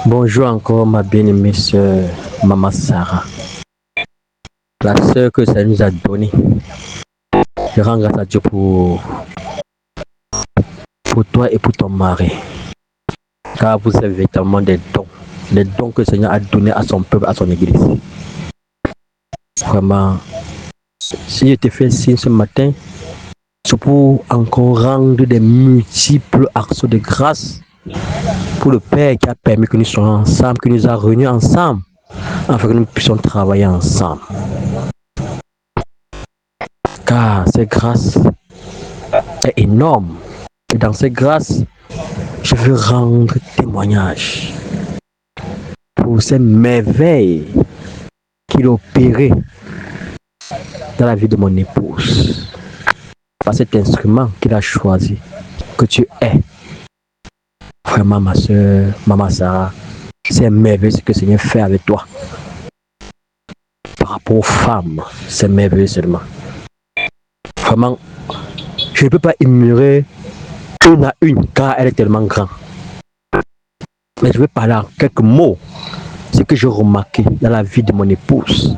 Bonjour encore ma bien-aimée sœur Maman Sarah, la sœur que ça nous a donnée. Je rends grâce à Dieu pour toi et pour ton mari, car vous avez véritablement des dons que le Seigneur a donnés à son peuple, à son église. Vraiment, si je te fais signe ce matin, c'est pour encore rendre des multiples actions de grâce pour le Père qui a permis que nous soyons ensemble, qui nous a réunis ensemble, afin que nous puissions travailler ensemble. Car cette grâce est énorme. Et dans cette grâce, je veux rendre témoignage pour ces merveilles qu'il a opérées dans la vie de mon épouse. Par cet instrument qu'il a choisi, que tu es. Vraiment, ma soeur, Maman Sarah, c'est merveilleux ce que le Seigneur fait avec toi. Par rapport aux femmes, c'est merveilleux seulement. Vraiment, je ne peux pas ignorer une à une, car elle est tellement grande. Mais je vais parler en quelques mots, ce que j'ai remarqué dans la vie de mon épouse.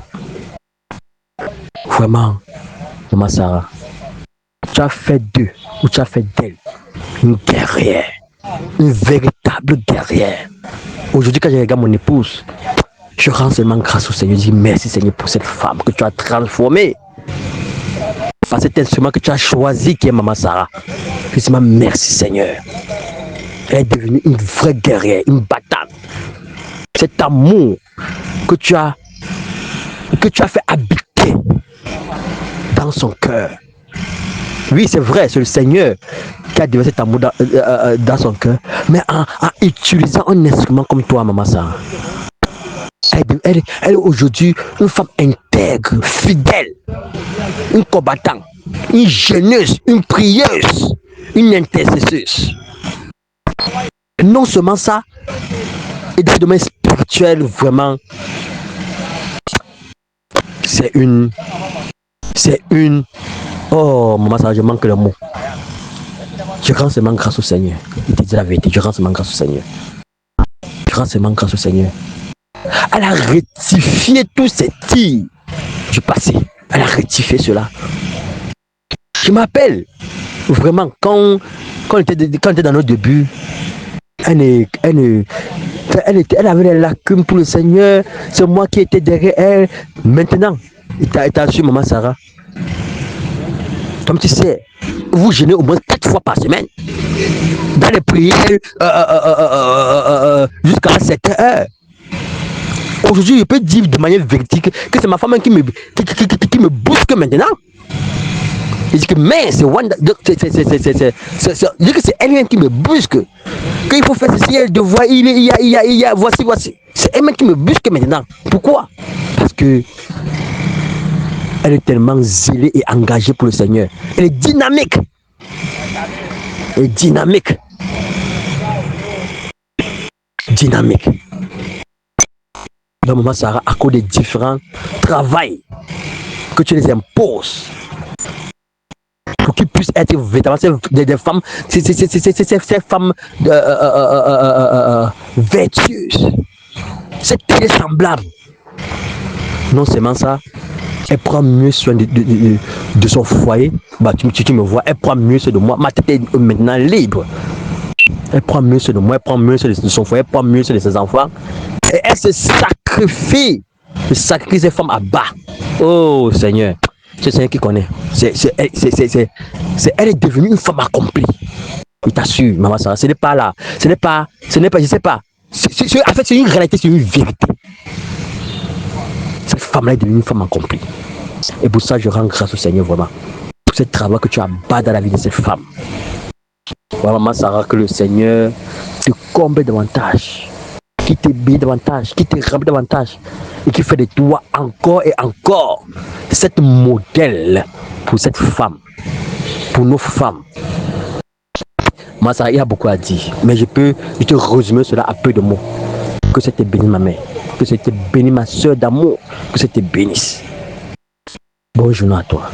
Vraiment, Maman Sarah, tu as fait d'eux, ou tu as fait d'elle, une guerrière, une véritable guerrière. Aujourd'hui, quand je regarde mon épouse, je rends seulement grâce au Seigneur. Je dis merci Seigneur pour cette femme que tu as transformée. Par cet instrument que tu as choisi qui est Maman Sarah. Je dis merci Seigneur. Elle est devenue une vraie guerrière, une battante. Cet amour que tu as fait habiter dans son cœur. Oui, c'est vrai, c'est le Seigneur qui a déversé cet amour dans son cœur, mais en utilisant un instrument comme toi, Maman Sarah. Elle est aujourd'hui une femme intègre, fidèle, une combattante, une jeûneuse, une prieuse, une intercesseuse. Non seulement ça, et dans le domaine spirituel, vraiment, c'est une, oh, Maman Sarah, je manque le mot. Je rends seulement grâce au Seigneur. Il te dit la vérité, je rends seulement grâce au Seigneur. Je rends seulement grâce au Seigneur. Elle a rectifié tous ces tirs du passé. Elle a rectifié cela. Je m'appelle vraiment quand elle était dans nos débuts, elle avait les lacunes pour le Seigneur. C'est moi qui étais derrière elle. Maintenant, t'as su, Maman Sarah. Comme tu sais, vous jeûnez au moins 4 fois par semaine. Dans les prières jusqu'à 7 heures. Aujourd'hui, je peux dire de manière véridique que c'est ma femme qui me bousque maintenant. Je dis que mais c'est elle qui me busque. Qu'il faut faire ceci, elle devoir, voici. C'est elle qui me busque maintenant. Pourquoi? Parce que elle est tellement zélée et engagée pour le Seigneur. Elle est dynamique. Dynamique. Donc, Maman Sarah, à cause des différents travails que tu les imposes, pour qu'ils puissent être véritablement des femmes, ces femmes vertueuses, c'est semblable. Non seulement ça, elle prend mieux soin de son foyer. Bah, tu me vois, elle prend mieux soin de moi. Ma tête est maintenant libre. Elle prend mieux soin de moi, elle prend mieux soin de son foyer, elle prend mieux soin de ses enfants. Et elle se sacrifie. Elle sacrifie ses femmes à bas. Oh Seigneur. C'est le Seigneur qui connaît. Elle est devenue une femme accomplie. Il t'assure, Maman Sarah. Ce n'est pas là. Ce n'est pas, je sais pas. En fait, c'est une réalité, c'est une vérité. Cette femme-là est devenue une femme accomplie. Et pour ça, je rends grâce au Seigneur vraiment. Pour ce travail que tu as bas dans la vie de cette femme. Voilà, Maman Sarah, que le Seigneur te comble davantage. Qui te bénit davantage, qui te remplit davantage. Et qui fait de toi encore et encore cette modèle pour cette femme, pour nos femmes. Moi, ça, il y a beaucoup à dire, mais je te résumer cela à peu de mots. Que c'était béni ma mère, que c'était béni ma soeur d'amour, que c'était bénisse. Bonne journée à toi.